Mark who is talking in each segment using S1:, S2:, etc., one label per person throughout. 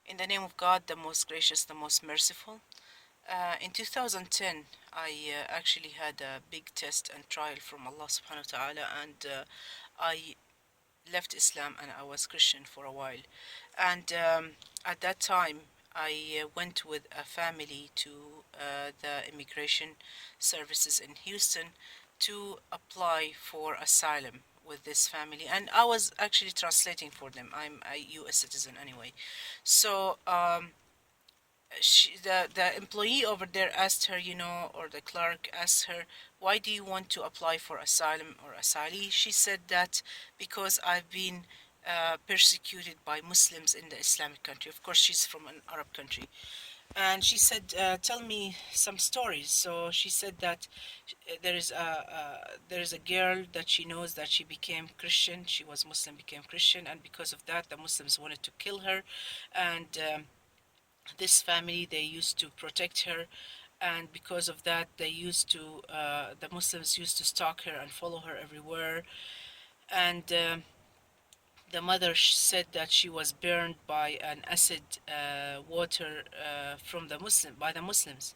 S1: In the name of God, the most gracious, the most merciful. In 2010, I actually had a big test and trial from Allah subhanahu wa ta'ala, and I left Islam and I was Christian for a while. And at that time, I went with a family to the immigration services in Houston to apply for asylum with this family. And I was actually translating for them. I'm a US citizen anyway. So the employee over there asked her, or the clerk asked her, why do you want to apply for asylum or asylee? She said that because I've been persecuted by Muslims in the Islamic country. Of course, she's from an Arab country. And she said, tell me some stories. So she said that there is a girl that she knows that she became Christian. She was Muslim, became Christian, and because of that, the Muslims wanted to kill her. And this family, they used to protect her, and because of that they used to the Muslims used to stalk her and follow her everywhere. And the mother said that she was burned by an acid water from the Muslim by the Muslims.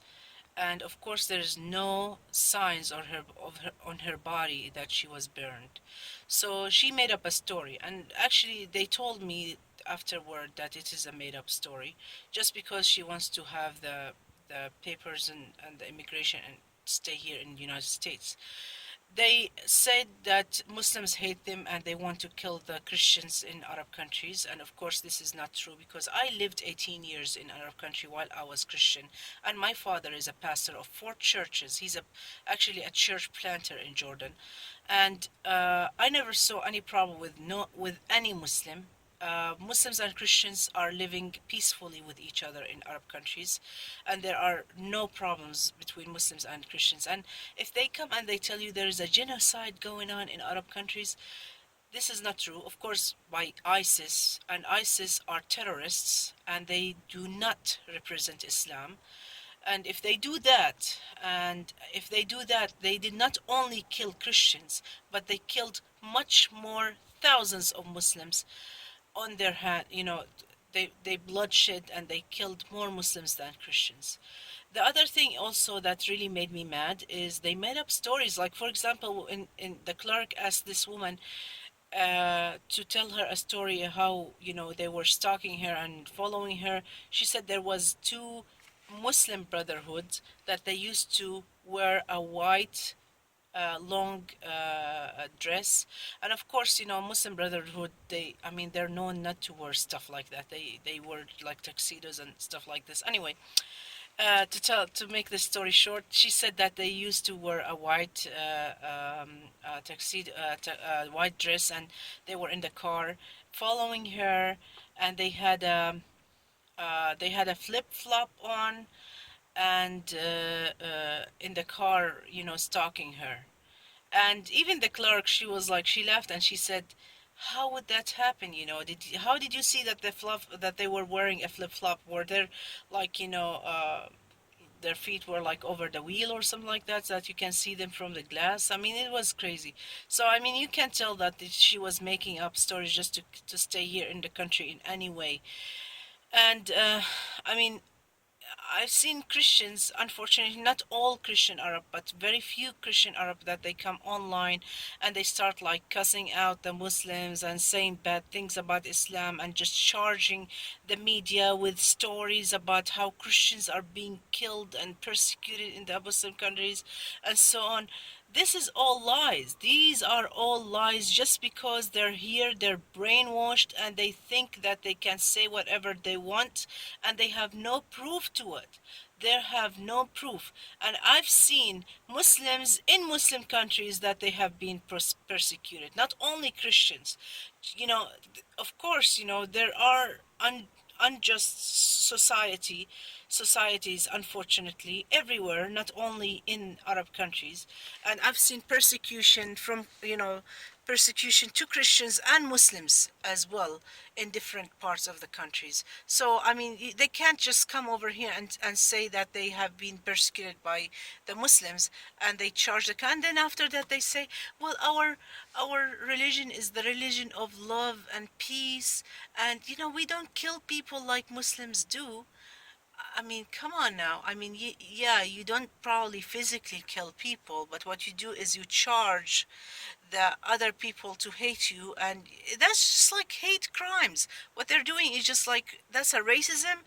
S1: And of course there's no signs on her body that she was burned. So she made up a story, and actually they told me afterward that it is a made up story, just because she wants to have the papers and the immigration and stay here in the United States. They said that Muslims hate them and they want to kill the Christians in Arab countries. And of course, this is not true, because I lived 18 years in Arab country while I was Christian. And my father is a pastor of 4 churches. He's actually a church planter in Jordan. And I never saw any problem with any Muslim. Muslims and Christians are living peacefully with each other in Arab countries, and there are no problems between Muslims and Christians. And if they come and they tell you there is a genocide going on in Arab countries, this is not true. Of course, by ISIS, and ISIS are terrorists, and they do not represent Islam. And if they do that, they did not only kill Christians, but they killed much more thousands of Muslims on their hand. They bloodshed and they killed more Muslims than Christians. The other thing also that really made me mad is they made up stories. Like, for example, in the clerk asked this woman to tell her a story how they were stalking her and following her. She said there was 2 Muslim brotherhoods that they used to wear a white long dress. And of course, Muslim Brotherhood, they're known not to wear stuff like that. They wear like tuxedos and stuff like this. Anyway, to make the story short, she said that they used to wear a white tuxedo, white dress, and they were in the car following her, and they had a flip flop on, and in the car, stalking her. And even the clerk, she was like, she laughed and she said, how would that happen? How did you see that that they were wearing a flip flop? Were there like, their feet were like over the wheel or something like that, so that you can see them from the glass? I mean, it was crazy. So, I mean, you can tell that she was making up stories just to stay here in the country in any way. And, I mean, I've seen Christians, unfortunately, not all Christian Arab, but very few Christian Arab, that they come online and they start like cussing out the Muslims and saying bad things about Islam, and just charging the media with stories about how Christians are being killed and persecuted in the Muslim countries and so on. This is all lies. These are all lies, just because they're here, they're brainwashed, and they think that they can say whatever they want, and they have no proof to it. They have no proof. And I've seen Muslims in Muslim countries that they have been persecuted, not only Christians. Of course, there are unjust societies, unfortunately, everywhere, not only in Arab countries. And I've seen persecution from persecution to Christians and Muslims as well in different parts of the countries. So, I mean, they can't just come over here and say that they have been persecuted by the Muslims and they charge the and then after that they say, well, our religion is the religion of love and peace, and we don't kill people like Muslims do. I mean, come on now. I mean, yeah, you don't probably physically kill people, but what you do is you charge the other people to hate you, and that's just like hate crimes. What they're doing is just like that's a racism,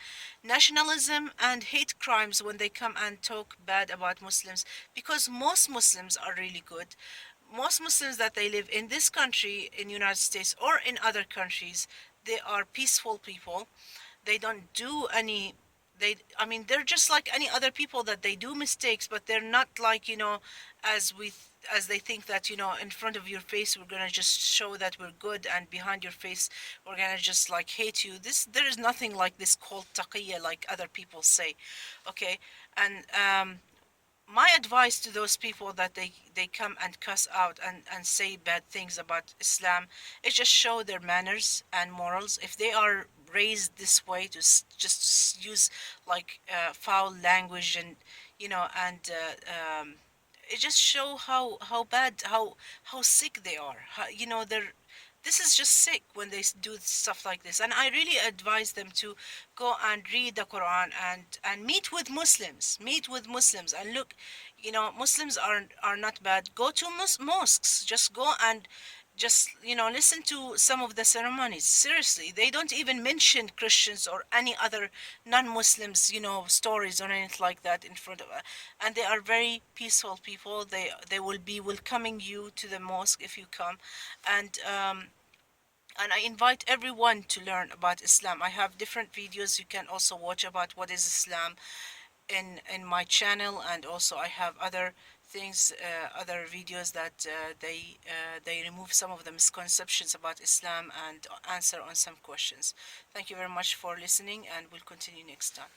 S1: nationalism, and hate crimes when they come and talk bad about Muslims, because most Muslims are really good. Most Muslims that they live in this country, in United States or in other countries, they are peaceful people. They don't do any, I mean, they're just like any other people, that they do mistakes, but they're not like, as we as they think that, in front of your face we're gonna just show that we're good, and behind your face we're gonna just like hate you. There is nothing like this called taqiyya like other people say. Okay. And my advice to those people that they come and cuss out and say bad things about Islam is just show their manners and morals. If they are raised this way to just use like foul language, and it just show how bad, how sick they are. They're, this is just sick when they do stuff like this. And I really advise them to go and read the Quran and meet with Muslims and look. Muslims are not bad. Go to mosques, just go and just listen to some of the ceremonies. Seriously, they don't even mention Christians or any other non-Muslims stories or anything like that in front of and they are very peaceful people. They will be welcoming you to the mosque if you come. And I invite everyone to learn about Islam. I have different videos you can also watch about what is Islam in my channel, and also I have other things, other videos that they remove some of the misconceptions about Islam and answer on some questions. Thank you very much for listening, and we'll continue next time.